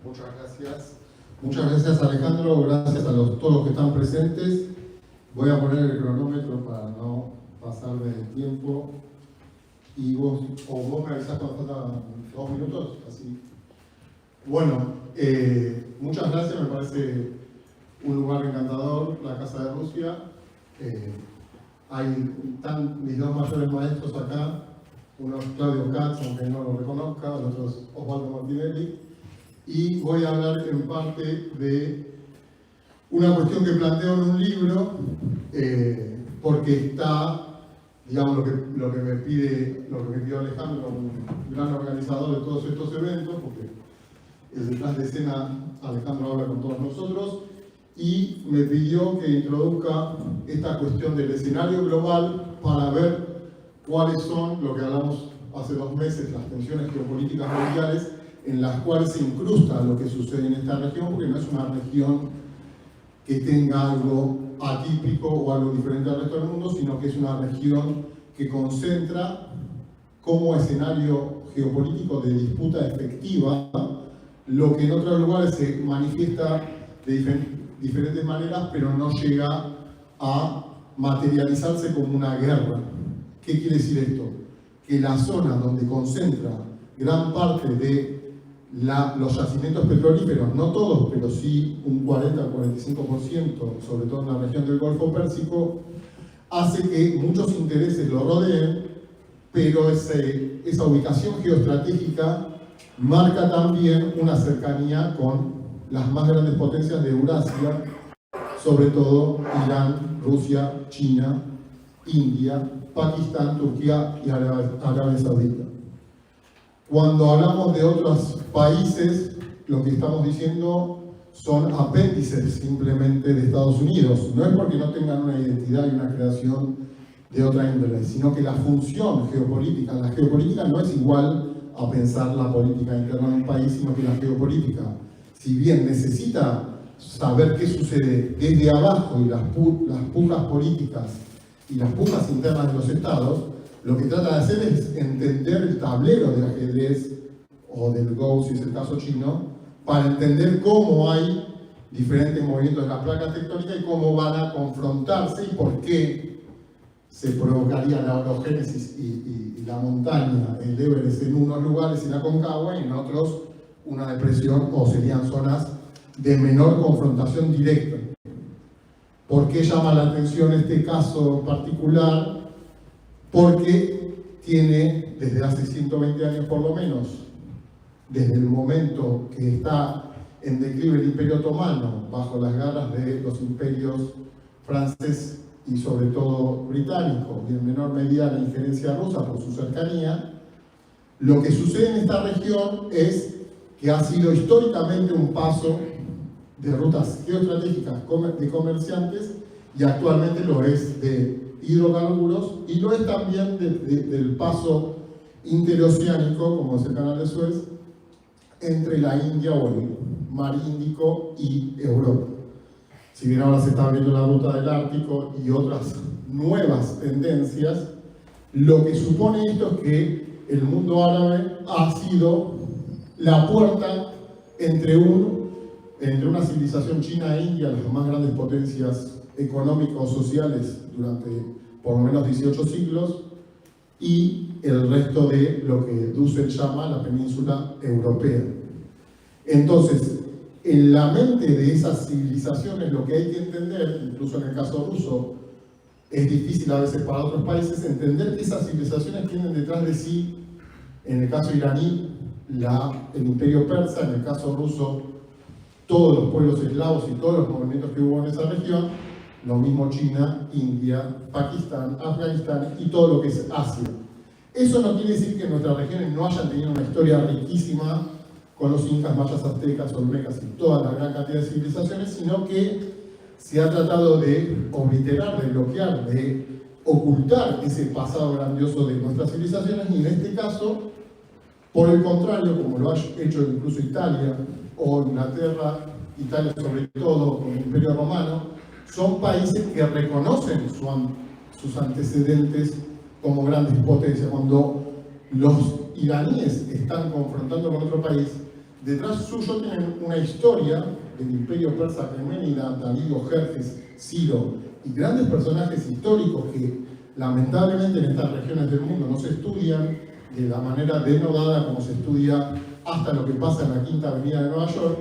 Muchas gracias. Muchas gracias, Alejandro. Gracias a todos los que están presentes. Voy a poner el cronómetro para no pasarme del tiempo. Y vos me avisás cuando faltan 2 minutos. Así. Bueno, muchas gracias. Me parece un lugar encantador, la Casa de Rusia. Están mis 2 mayores maestros acá. Uno es Claudio Katz, aunque no lo reconozca, el otro es Osvaldo Martinelli. Y voy a hablar en parte de una cuestión que planteo en un libro, porque está, digamos, lo que me pidió Alejandro, un gran organizador de todos estos eventos, porque detrás de escena Alejandro habla con todos nosotros, y me pidió que introduzca esta cuestión del escenario global para ver cuáles son, lo que hablamos hace 2 meses, las tensiones geopolíticas mundiales en las cuales se incrusta lo que sucede en esta región, porque no es una región que tenga algo atípico o algo diferente al resto del mundo, sino que es una región que concentra como escenario geopolítico de disputa efectiva lo que en otros lugares se manifiesta de diferentes maneras, pero no llega a materializarse como una guerra. ¿Qué quiere decir esto? Que la zona donde concentra gran parte de los yacimientos petrolíferos, no todos, pero sí un 40 o 45%, sobre todo en la región del Golfo Pérsico, hace que muchos intereses lo rodeen, pero esa ubicación geoestratégica marca también una cercanía con las más grandes potencias de Eurasia, sobre todo Irán, Rusia, China, India, Pakistán, Turquía y Arabia Saudita. Cuando hablamos de otros países, lo que estamos diciendo son apéndices simplemente de Estados Unidos. No es porque no tengan una identidad y una creación de otra índole, sino que la función geopolítica, la geopolítica no es igual a pensar la política interna de un país, sino que la geopolítica, si bien necesita saber qué sucede desde abajo y las pujas políticas y las pujas internas de los estados, lo que trata de hacer es entender el tablero del ajedrez o del Go, si es el caso chino, para entender cómo hay diferentes movimientos de la placa tectónica y cómo van a confrontarse y por qué se provocaría la orogénesis y la montaña, el Everest en unos lugares y la Concagua, y en otros una depresión, o serían zonas de menor confrontación directa. ¿Por qué llama la atención este caso particular? Porque tiene, desde hace 120 años por lo menos, desde el momento que está en declive el Imperio Otomano, bajo las garras de los imperios francés y sobre todo británico, y en menor medida la injerencia rusa por su cercanía, lo que sucede en esta región es que ha sido históricamente un paso de rutas geoestratégicas de comerciantes, y actualmente lo es de hidrocarburos, y lo es también del paso interoceánico, como es el canal de Suez, entre la India o el mar Índico y Europa. Si bien ahora se está abriendo la ruta del Ártico y otras nuevas tendencias, lo que supone esto es que el mundo árabe ha sido la puerta entre una civilización china e India, las más grandes potencias económicos sociales durante por lo menos 18 siglos, y el resto de lo que Dussel llama la península europea. Entonces, en la mente de esas civilizaciones lo que hay que entender, incluso en el caso ruso, es difícil a veces para otros países, entender que esas civilizaciones tienen detrás de sí, en el caso iraní, el imperio persa, en el caso ruso, todos los pueblos eslavos y todos los movimientos que hubo en esa región, lo mismo China, India, Pakistán, Afganistán y todo lo que es Asia. Eso no quiere decir que nuestras regiones no hayan tenido una historia riquísima con los incas, mayas, aztecas, olmecas y toda la gran cantidad de civilizaciones, sino que se ha tratado de obliterar, de bloquear, de ocultar ese pasado grandioso de nuestras civilizaciones, y en este caso, por el contrario, como lo ha hecho incluso Italia o Inglaterra, Italia sobre todo con el Imperio Romano, son países que reconocen sus antecedentes como grandes potencias. Cuando los iraníes están confrontando con otro país, detrás suyo tienen una historia del imperio persa aqueménida, Darío, Jerjes, Ciro y grandes personajes históricos que lamentablemente en estas regiones del mundo no se estudian de la manera denodada como se estudia hasta lo que pasa en la Quinta Avenida de Nueva York.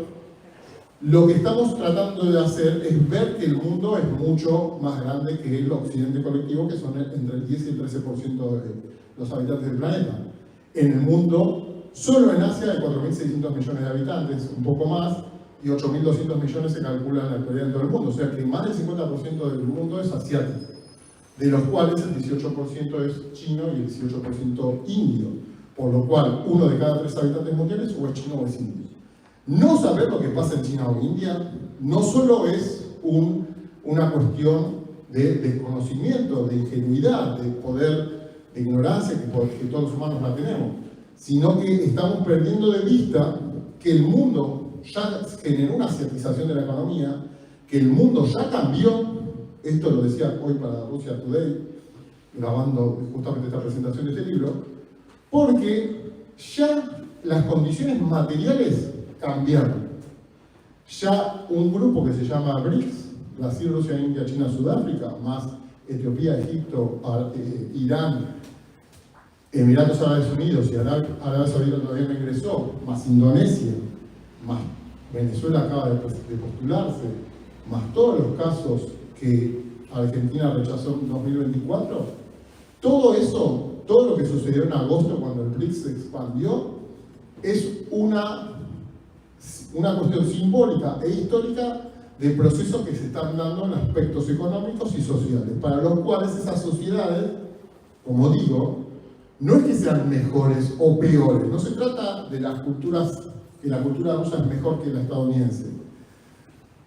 Lo que estamos tratando de hacer es ver que el mundo es mucho más grande que el occidente colectivo, que son entre el 10 y el 13% de los habitantes del planeta. En el mundo, solo en Asia hay 4.600 millones de habitantes, un poco más, y 8.200 millones se calculan en la actualidad en todo el mundo. O sea que más del 50% del mundo es asiático, de los cuales el 18% es chino y el 18% indio, por lo cual 1 de cada 3 habitantes mundiales o es chino o es indio. No saber lo que pasa en China o India no solo es una cuestión de desconocimiento, de ingenuidad, de poder, de ignorancia que todos los humanos la tenemos, sino que estamos perdiendo de vista que el mundo ya generó una asiatización de la economía, que el mundo ya cambió. Esto lo decía hoy para Russia Today, grabando justamente esta presentación de este libro, porque ya las condiciones materiales cambiaron. Ya un grupo que se llama BRICS, Brasil, Rusia, India, China, Sudáfrica, más Etiopía, Egipto, Irán, Emiratos Árabes Unidos y Arabia Saudita todavía no ingresó, más Indonesia, más Venezuela acaba de postularse, más todos los casos que Argentina rechazó en 2024, todo eso, todo lo que sucedió en agosto cuando el BRICS se expandió, es una cuestión simbólica e histórica de procesos que se están dando en aspectos económicos y sociales, para los cuales esas sociedades, como digo, no es que sean mejores o peores, no se trata de las culturas, que la cultura rusa es mejor que la estadounidense.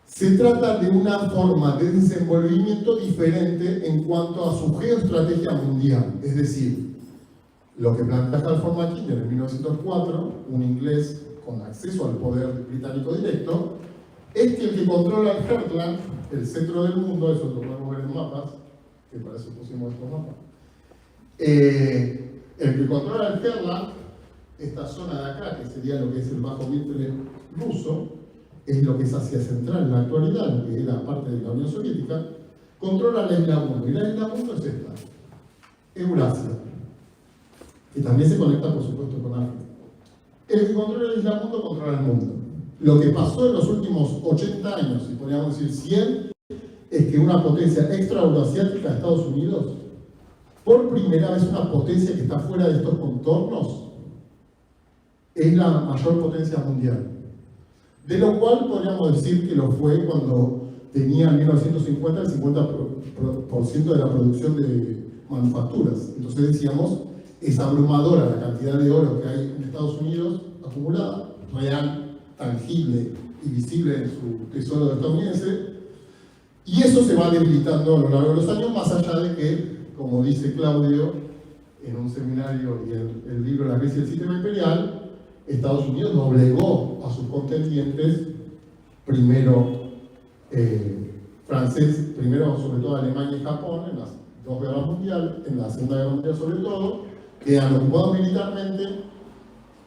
Se trata de una forma de desenvolvimiento diferente en cuanto a su geoestrategia mundial. Es decir, lo que plantea Halford Mackinder en 1904, un inglés con acceso al poder británico directo, es que el que controla el Heartland, el centro del mundo, eso lo podemos ver en mapas, que para eso pusimos estos mapas, el que controla el Heartland, esta zona de acá, que sería lo que es el bajo vientre ruso, es lo que es Asia Central en la actualidad, que era parte de la Unión Soviética, controla la isla mundo. Y la isla mundo es esta, Eurasia, que también se conecta, por supuesto, con África. El que controla la isla mundo controla el mundo. Lo que pasó en los últimos 80 años, y podríamos decir 100, es que una potencia extra-euroasiática, Estados Unidos, por primera vez una potencia que está fuera de estos contornos, es la mayor potencia mundial. De lo cual podríamos decir que lo fue cuando tenía en 1950 el 50% de la producción de manufacturas. Entonces decíamos, es abrumadora la cantidad de oro que hay en Estados Unidos acumulada, real, tangible y visible en su tesoro estadounidense, y eso se va debilitando a lo largo de los años, más allá de que, como dice Claudio en un seminario y en el libro La crisis del sistema imperial, Estados Unidos doblegó a sus contendientes, primero primero sobre todo Alemania y Japón en las 2 guerras mundiales, en la Segunda Guerra Mundial sobre todo, quedan ocupados militarmente,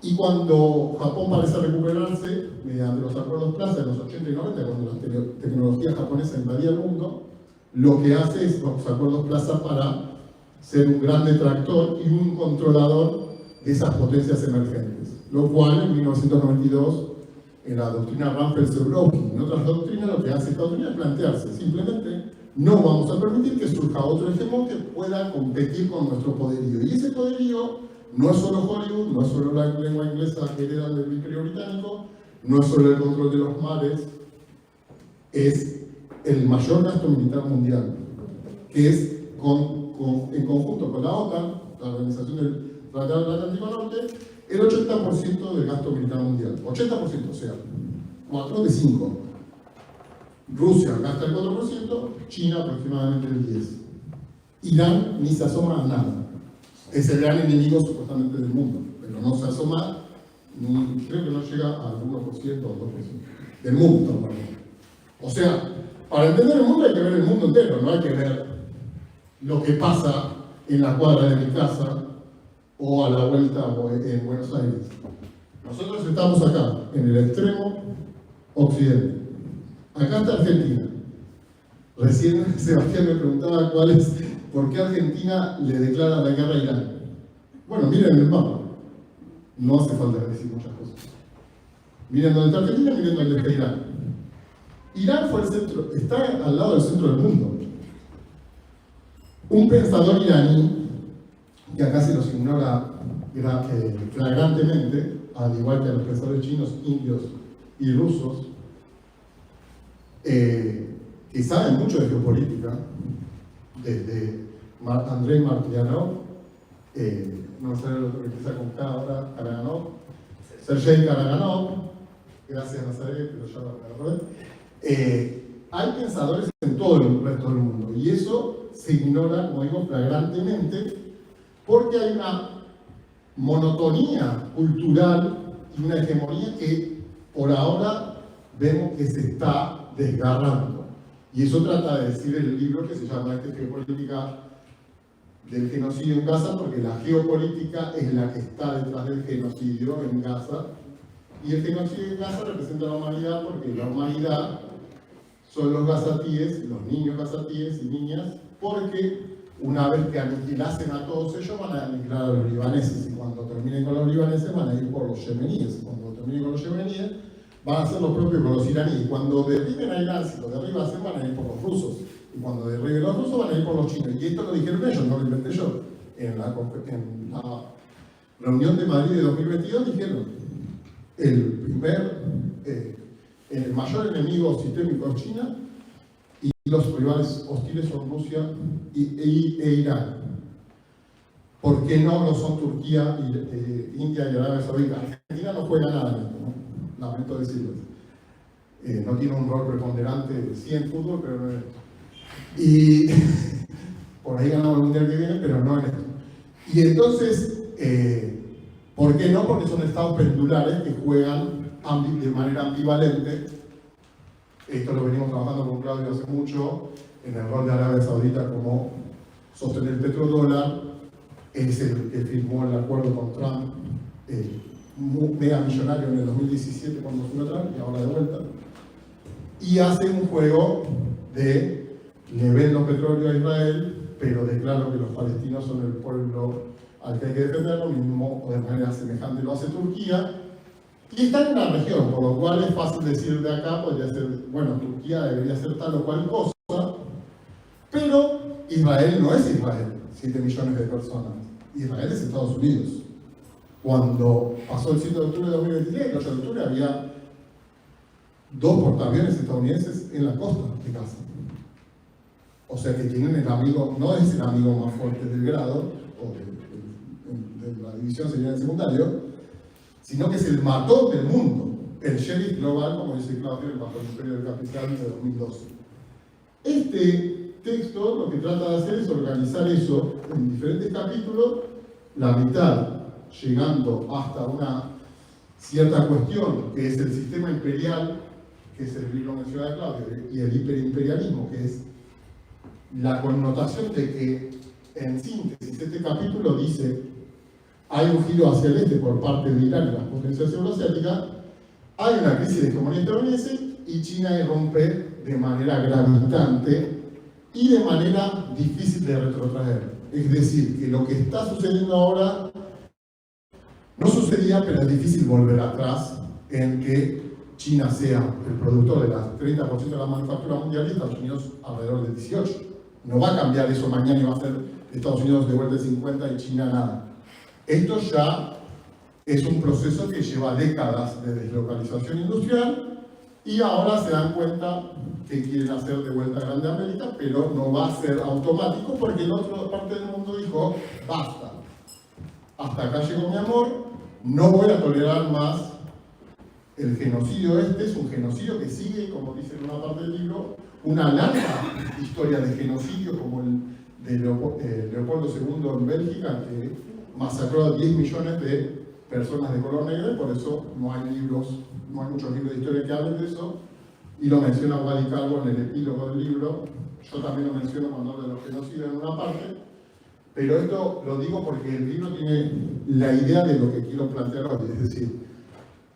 y cuando Japón parece recuperarse, mediante los acuerdos Plaza de los 80 y 90, cuando la tecnología japonesa invadía el mundo, lo que hace es los acuerdos Plaza para ser un gran detractor y un controlador de esas potencias emergentes. Lo cual en 1992, en la doctrina Rumsfeld-Zebrowski, en otras doctrinas, lo que hace Estados Unidos es plantearse, simplemente no vamos a permitir que surja otro hegemón que pueda competir con nuestro poderío. Y ese poderío no es solo Hollywood, no es solo la lengua inglesa que heredan del Imperio Británico, no es solo el control de los mares, es el mayor gasto militar mundial, que es en conjunto con la OTAN, la Organización del Tratado del Atlántico Norte, el 80% del gasto militar mundial. 80%, o sea, 4 de 5. Rusia gasta el 4%, China aproximadamente el 10%. Irán ni se asoma a nada. Es el gran enemigo supuestamente del mundo, pero no se asoma, creo que no llega al 1% o 2% del mundo. O sea, para entender el mundo hay que ver el mundo entero, no hay que ver lo que pasa en la cuadra de mi casa o a la vuelta en Buenos Aires. Nosotros estamos acá, en el extremo occidente. Acá está Argentina. Recién Sebastián me preguntaba por qué Argentina le declara la guerra a Irán. Bueno, miren el mapa. No hace falta decir muchas cosas. Miren dónde está Argentina, miren dónde está Irán. Irán fue el centro, está al lado del centro del mundo. Un pensador iraní, que acá se los ignora flagrantemente, al igual que a los pensadores chinos, indios y rusos, que saben mucho de geopolítica, desde Andrei Martyanov, no sé lo que empieza con K ahora, Karaganov, Sergei Karaganov, gracias Nazaret, pero ya lo recordé. Hay pensadores en todo el resto del mundo, y eso se ignora, como digo, flagrantemente, porque hay una monotonía cultural y una hegemonía que por ahora vemos que se está desgarrando. Y eso trata de decir el libro que se llama Geopolítica del genocidio en Gaza, porque la geopolítica es la que está detrás del genocidio en Gaza. Y el genocidio en Gaza representa a la humanidad porque la humanidad son los gazatíes, los niños gazatíes y niñas, porque una vez que aniquilasen a todos ellos van a aniquilar a los libaneses, y cuando terminen con los libaneses van a ir por los yemeníes, y cuando terminen con los yemeníes van a hacer lo propio con los iraníes, y cuando derriben a Irán, si lo derribasen van a ir por los rusos, y cuando derriben los rusos van a ir por los chinos, y esto lo dijeron ellos, no lo inventé yo. En la reunión de Madrid de 2022 dijeron, el mayor enemigo sistémico es China, y los rivales hostiles son Rusia e Irán. ¿Por qué no lo son Turquía, India y Arabia Saudita? Argentina no juega nada en esto, ¿no? Lamento decirlo. No tiene un rol preponderante, sí en fútbol, pero no en esto. Y por ahí ganamos el mundial que viene, pero no en esto. Y entonces, ¿por qué no? Porque son estados pendulares que juegan de manera ambivalente. Esto lo venimos trabajando con Claudio hace mucho, en el rol de Arabia Saudita como sostener el petrodólar, es el que firmó el acuerdo con Trump, mega millonario en el 2017 cuando fue Trump y ahora de vuelta, y hace un juego de le vendo petróleo a Israel, pero declaro que los palestinos son el pueblo al que hay que defender, lo mismo o de manera semejante lo hace Turquía. Y está en una región, por lo cual es fácil decir de acá, podría ser, bueno, Turquía debería ser tal o cual cosa, pero Israel no es Israel, 7 millones de personas. Israel es Estados Unidos. Cuando pasó el 7 de octubre de 2023, el 8 de octubre había 2 portaaviones estadounidenses en la costa de Gaza. O sea que tienen el amigo, no es el amigo más fuerte del grado, o de la división sería el secundario, sino que es el matón del mundo, el sheriff global, como dice Claudio, bajo el imperio del capital de 2012. Este texto lo que trata de hacer es organizar eso en diferentes capítulos, la mitad llegando hasta una cierta cuestión, que es el sistema imperial, que es el libro mencionado de Claudio, y el hiperimperialismo, que es la connotación de que, en síntesis, este capítulo dice: hay un giro hacia el este por parte de Irán y las potencias euroasiáticas, hay una crisis de hegemonía estadounidense y China irrumpe de manera gravitante y de manera difícil de retrotraer. Es decir, que lo que está sucediendo ahora no sucedía, pero es difícil volver atrás en que China sea el productor de las 30% de la manufactura mundial y Estados Unidos alrededor del 18%. No va a cambiar eso mañana y va a ser Estados Unidos de vuelta de 50 y China nada. Esto ya es un proceso que lleva décadas de deslocalización industrial y ahora se dan cuenta que quieren hacer de vuelta Grande América, pero no va a ser automático porque la otra parte del mundo dijo: basta, hasta acá llegó mi amor, no voy a tolerar más el genocidio. Este es un genocidio que sigue, como dice en una parte del libro, una larga historia de genocidio como el de Leopoldo II en Bélgica, que masacró a 10 millones de personas de color negro, y por eso no hay muchos libros de historia que hablen de eso, y lo menciona Wadi Calvo en el epílogo del libro. Yo también lo menciono cuando hablo de los genocidios en una parte, pero esto lo digo porque el libro tiene la idea de lo que quiero plantear hoy, es decir,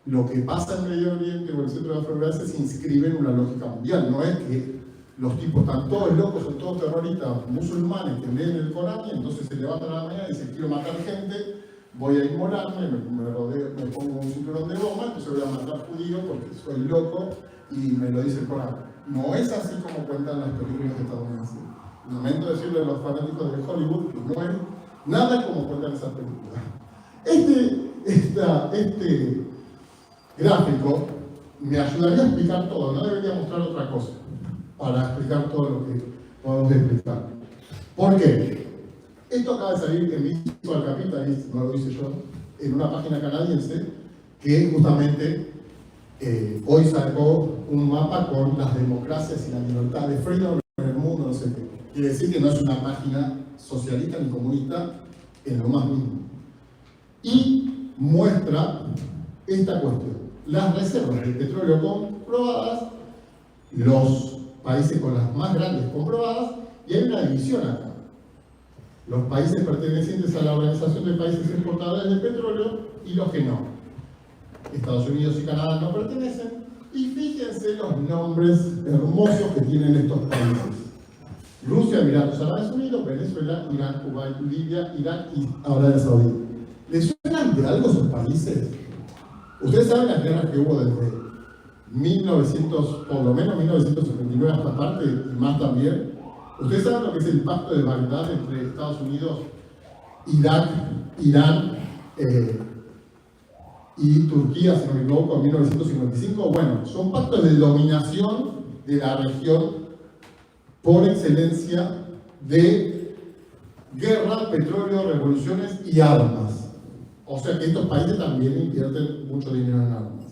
lo que pasa en Medio Oriente o el centro de África se inscribe en una lógica mundial. No es que los tipos están todos locos, son todos terroristas musulmanes que leen el Corán y entonces se levantan a la mañana y dicen quiero matar gente, voy a inmolarme, me pongo un cinturón de goma, entonces voy a matar judíos porque soy loco y me lo dice el Corán. No es así como cuentan las películas estadounidenses. Lamento decirle a los fanáticos de Hollywood que no es nada como cuentan esas películas. Este gráfico me ayudaría a explicar todo, no debería mostrar otra cosa para explicar todo lo que podemos explicar. ¿Por qué? Esto acaba de salir en Visual Capitalist, no lo hice yo, en una página canadiense que justamente hoy sacó un mapa con las democracias y la libertad de freedom en el mundo, no sé qué. Quiere decir que no es una página socialista ni comunista en lo más mínimo. Y muestra esta cuestión. Las reservas de petróleo comprobadas, los países con las más grandes comprobadas, y hay una división acá. Los países pertenecientes a la Organización de Países Exportadores de Petróleo y los que no. Estados Unidos y Canadá no pertenecen, y fíjense los nombres hermosos que tienen estos países. Rusia, Emiratos Árabes Unidos, Venezuela, Irán, Cuba, Libia, Irak y Arabia Saudita. ¿Les suenan de algo esos países? Ustedes saben las guerras que hubo desde 1900, por lo menos 1979 hasta parte, y más también. ¿Ustedes saben lo que es el pacto de Bagdad entre Estados Unidos, Irak, Irán y Turquía, si no me equivoco, en 1955? Bueno, son pactos de dominación de la región por excelencia de guerra, petróleo, revoluciones y armas. O sea que estos países también invierten mucho dinero en armas.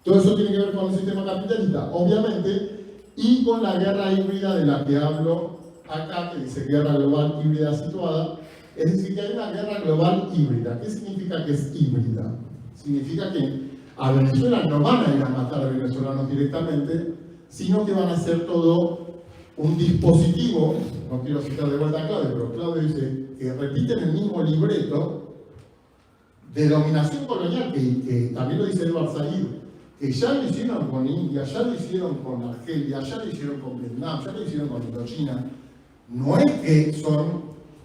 Todo eso tiene que ver con el sistema capitalista, obviamente, y con la guerra híbrida de la que hablo acá, que dice guerra global híbrida situada. Es decir, que hay una guerra global híbrida. ¿Qué significa que es híbrida? Significa que a Venezuela no van a ir a matar a venezolanos directamente, sino que van a hacer todo un dispositivo. No quiero citar de vuelta a Claudio, pero Claudio dice que repiten el mismo libreto de dominación colonial, que también lo dice Edward Said, que ya lo hicieron con India, ya lo hicieron con Argelia, ya lo hicieron con Vietnam, ya lo hicieron con Indochina. No es que son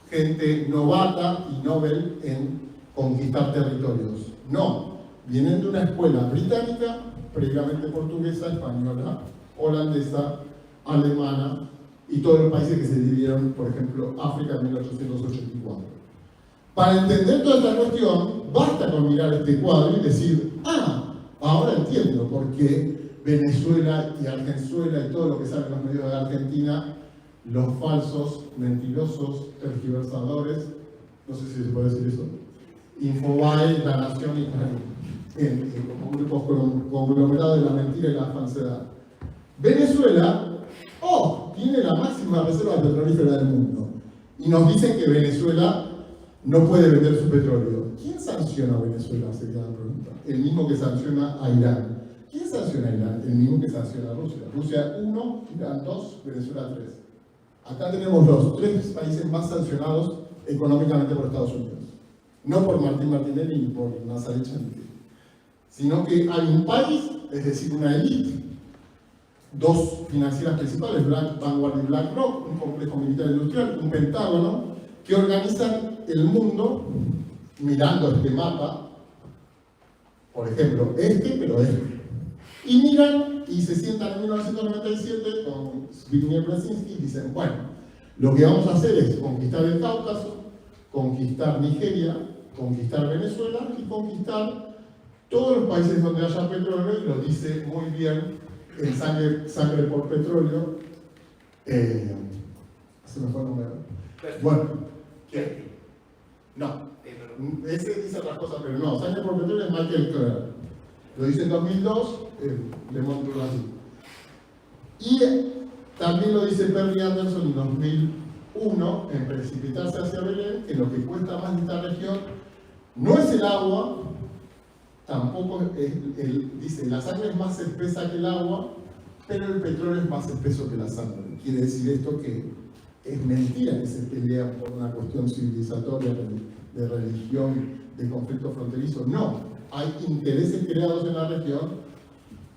gente novata y Nobel en conquistar territorios. No, vienen de una escuela británica, previamente portuguesa, española, holandesa, alemana y todos los países que se dividieron, por ejemplo, África en 1884. Para entender toda esta cuestión, basta con mirar este cuadro y decir, ahora entiendo por qué Venezuela y Argenzuela y todo lo que sale en los medios de Argentina, los falsos, mentirosos, tergiversadores, no sé si se puede decir eso, Infobae, La Nación y como grupos conglomerados de la mentira y la falsedad. Venezuela, tiene la máxima reserva petrolífera del mundo. Y nos dicen que Venezuela no puede vender su petróleo. ¿Quién sanciona a Venezuela? Sería la pregunta. El mismo que sanciona a Irán. ¿Quién sanciona a Irán? El mismo que sanciona a Rusia. Rusia 1, Irán 2, Venezuela 3. Acá tenemos los 3 países más sancionados económicamente por Estados Unidos. No por Martín Martinelli ni por Nazaret Chantier, sino que hay un país, es decir, una élite, 2 financieras principales, Vanguard y BlackRock, un complejo militar industrial, un Pentágono, que organizan el mundo mirando este mapa, por ejemplo, pero y miran y se sientan en 1997 con Zbigniew Brzezinski y dicen, bueno, lo que vamos a hacer es conquistar el Cáucaso, conquistar Nigeria, conquistar Venezuela y conquistar todos los países donde haya petróleo, y lo dice muy bien en Sangre por Petróleo. Se me fue el nombre. Bueno, ¿qué? No, ese dice otras cosas, pero no, Sangre por Petróleo es Michael Kerr. Lo dice en 2002, Le Monde Brasil. Y también lo dice Perry Anderson en 2001, en Precipitarse hacia Belén, que lo que cuesta más de esta región no es el agua, tampoco dice, la sangre es más espesa que el agua, pero el petróleo es más espeso que la sangre. Quiere decir esto que es mentira que se pelean por una cuestión civilizatoria de religión, de conflicto fronterizo. No, hay intereses creados en la región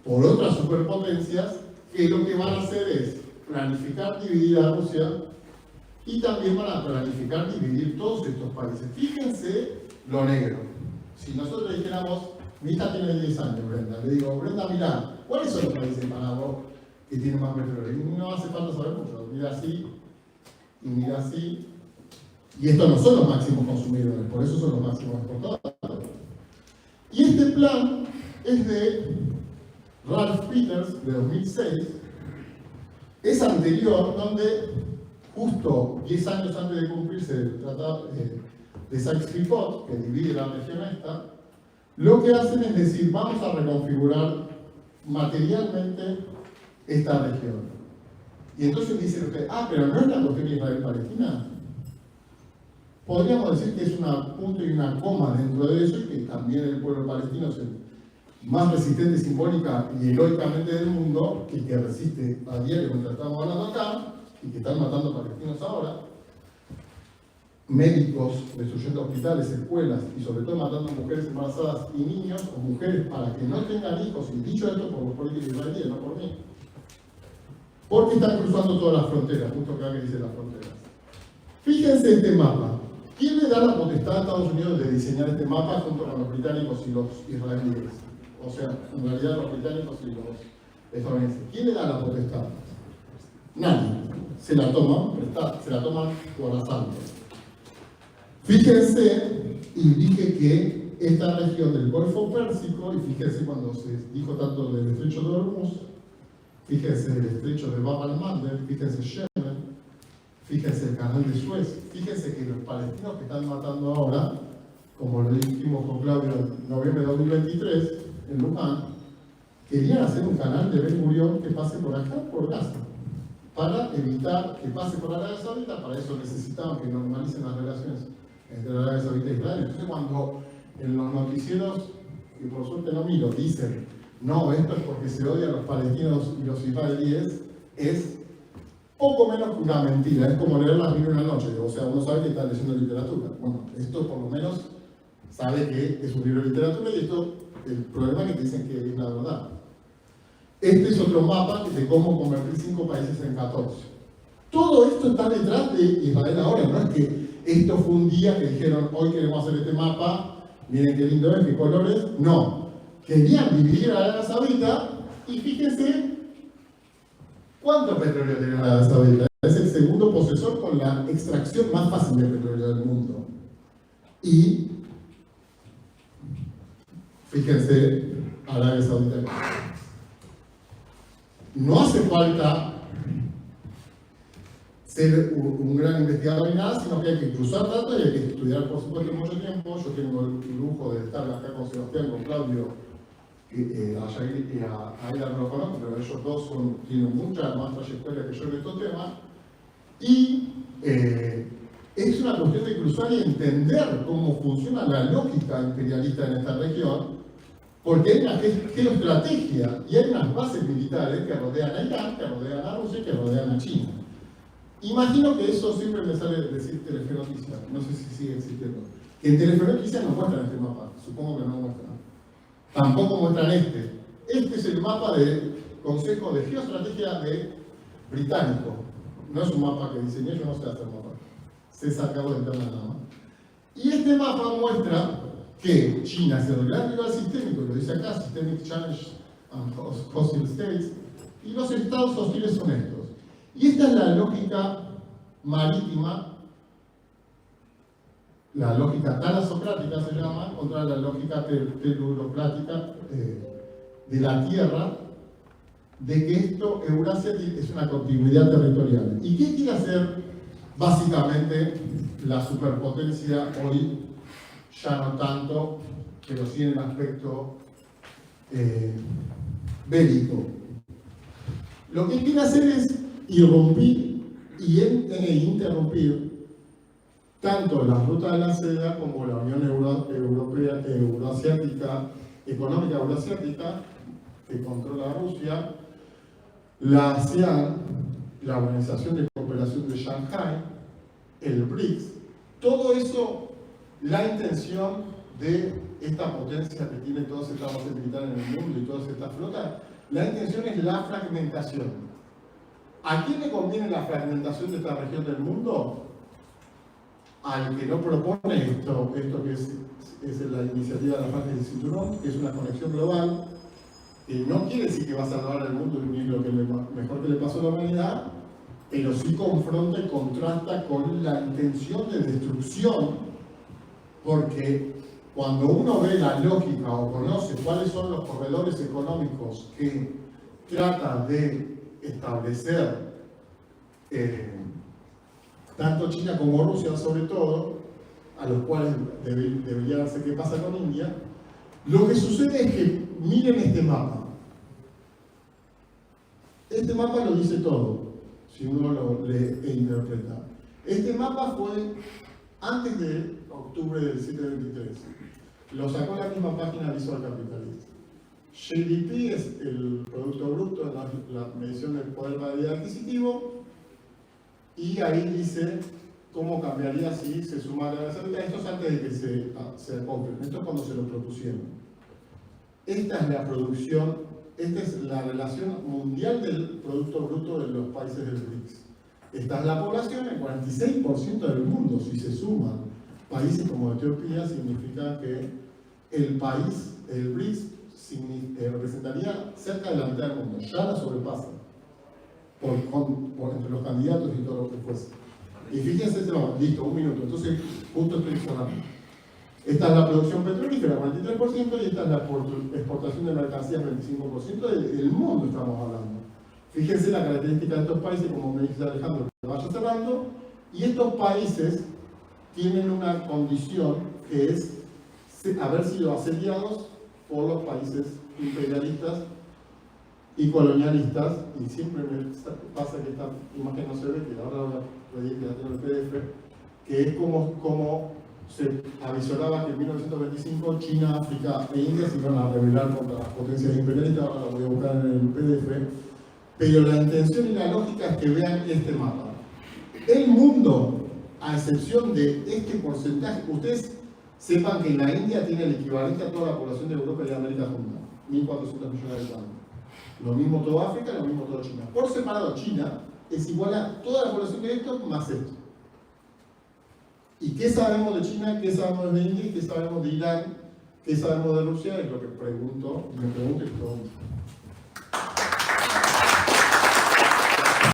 por otras superpotencias que lo que van a hacer es planificar dividir a Rusia y también van a planificar dividir todos estos países. Fíjense lo negro. Si nosotros le dijéramos, mi hija tiene 10 años, Brenda, le digo, Brenda, mirá, ¿cuáles son los países para vos que tienen más petróleo? Y no hace falta saber mucho, mira así y mira así. Y estos no son los máximos consumidores, por eso son los máximos exportadores. Y este plan es de Ralph Peters, de 2006, es anterior, donde justo 10 años antes de cumplirse el tratado de Sykes-Picot, que divide la región esta, lo que hacen es decir, vamos a reconfigurar materialmente esta región. Y entonces dicen ustedes, pero no es la cuestión de Israel-Palestina. Podríamos decir que es un punto y una coma dentro de eso, y que también el pueblo palestino es el más resistente simbólica y heroicamente del mundo, y que resiste a diario mientras estamos hablando acá, y que están matando palestinos ahora, médicos destruyendo hospitales, escuelas, y sobre todo matando mujeres embarazadas y niños, o mujeres para que no tengan hijos, y dicho esto por los políticos israelíes, no por mí, porque están cruzando todas las fronteras, justo acá que dice las fronteras. Fíjense este mapa. ¿Quién le da la potestad a Estados Unidos de diseñar este mapa junto con los británicos y los israelíes? O sea, en realidad los británicos y los estadounidenses. ¿Quién le da la potestad? Nadie. Se la toman por asalto. Fíjense, y dije que esta región del Golfo Pérsico, y fíjense cuando se dijo tanto del estrecho de Hormuz, fíjense el estrecho de Bab al-Mandeb, fíjense Yemen, fíjense el canal de Suez, fíjense que los palestinos que están matando ahora, como lo dijimos con Claudio en noviembre de 2023, en Luján, querían hacer un canal de Ben Gurión que pase por acá, por Gaza, para evitar que pase por Arabia Saudita. Para eso necesitaban que normalicen las relaciones entre Arabia Saudita e Israel. Entonces, cuando en los noticieros, que por suerte no miro, dicen, no, esto es porque se odian los palestinos y los israelíes, es poco menos que una mentira. Es como leer la Biblia una noche. O sea, uno sabe que está leyendo literatura. Bueno, esto por lo menos sabe que es un libro de literatura, y esto, el problema es que te dicen que es la verdad. Este es otro mapa de cómo convertir 5 países en 14. Todo esto está detrás de Israel ahora. No es que esto fue un día que dijeron, hoy queremos hacer este mapa, miren qué lindo es, qué colores. No. Querían dividir a Arabia Saudita, y fíjense cuánto petróleo tiene Arabia Saudita. Es el segundo posesor con la extracción más fácil de petróleo del mundo. Y fíjense, Arabia Saudita. No hace falta ser un gran investigador ni nada, sino que hay que cruzar datos y hay que estudiar, por supuesto, mucho tiempo. Yo tengo el lujo de estar acá con Sebastián, con Claudio, a Yair y a Aida no lo conozco, pero ellos dos tienen mucha más trayectoria que yo en estos temas. Y es una cuestión de cruzar y entender cómo funciona la lógica imperialista en esta región, porque hay una geoestrategia y hay unas bases militares que rodean a Irán, que rodean a Rusia y que rodean a China. Imagino que eso siempre me sale decir Telefe Noticias, no sé si sigue existiendo. Que en Telefe Noticias no muestran este mapa, supongo que no muestran. Tampoco muestran este. Este es el mapa del Consejo de Geoestrategia británico. No es un mapa que diseñé, yo no sé hacer mapas. Se sacado de internet nada más. Y este mapa muestra que China es el gran rival sistémico, lo dice acá, Systemic Challenge and Hostile States, y los estados hostiles son estos. Y esta es la lógica marítima, la lógica talasocrática se llama, contra la lógica telurocrática de la tierra, de que esto, Eurasia, es una continuidad territorial. ¿Y qué quiere hacer básicamente la superpotencia hoy? Ya no tanto, pero sí en el aspecto bélico. Lo que quiere hacer es irrumpir y interrumpir tanto la ruta de la seda como la Unión Europea Euroasiática, Económica Euroasiática, que controla Rusia, la ASEAN, la Organización de Cooperación de Shanghái, el BRICS, todo eso, la intención de esta potencia que tiene todas estas bases militares en el mundo y todas estas flotas, la intención es la fragmentación. ¿A quién le conviene la fragmentación de esta región del mundo? Al que no propone esto que es la iniciativa de la paz del cinturón, que es una conexión global, que no quiere decir que va a salvar al mundo ni lo que mejor que le pasó a la humanidad, pero sí confronta y contrasta con la intención de destrucción, porque cuando uno ve la lógica o conoce cuáles son los corredores económicos que trata de establecer tanto China como Rusia sobre todo, a los cuales debería verse qué pasa con India, lo que sucede es que miren este mapa. Este mapa lo dice todo, si uno lo lee e interpreta. Este mapa fue antes de octubre del 723. Lo sacó la misma página Visual Capitalist. GDP es el Producto Bruto, la medición del poder material adquisitivo, y ahí dice cómo cambiaría si se sumara la salud. Esto es antes de que se compren, esto es cuando se lo propusieron. Esta es la producción, esta es la relación mundial del Producto Bruto de los países del BRICS. Esta es la población, el 46% del mundo, si se suman países como Etiopía, significa que el país, el BRICS, representaría cerca de la mitad del mundo, ya la sobrepasa, entre los candidatos y todo lo que fuese. Y fíjense, listo, un minuto, entonces justo estoy cerrando. Esta es la producción petrolífera, 43%, y esta es la exportación de mercancías, 25% del mundo estamos hablando. Fíjense la característica de estos países, como me dice Alejandro, que vaya cerrando, y estos países tienen una condición que es haber sido asediados por los países imperialistas y colonialistas, y siempre me pasa que esta imagen no se ve, que ahora voy a pedir que la tenga en el PDF, que es como se avisoraba que en 1925 China, África e India se iban a rebelar contra las potencias imperialistas. Ahora lo voy a buscar en el PDF, pero la intención y la lógica es que vean este mapa. El mundo, a excepción de este porcentaje, ustedes sepan que la India tiene el equivalente a toda la población de Europa y de América junta, 1.400 millones de habitantes. Lo mismo toda África, lo mismo toda China. Por separado, China es igual a toda la población de esto más esto. ¿Y qué sabemos de China? ¿Qué sabemos de India? ¿Qué sabemos de Irán? ¿Qué sabemos de Rusia? Es lo que pregunto, y me pregunto y pregunto.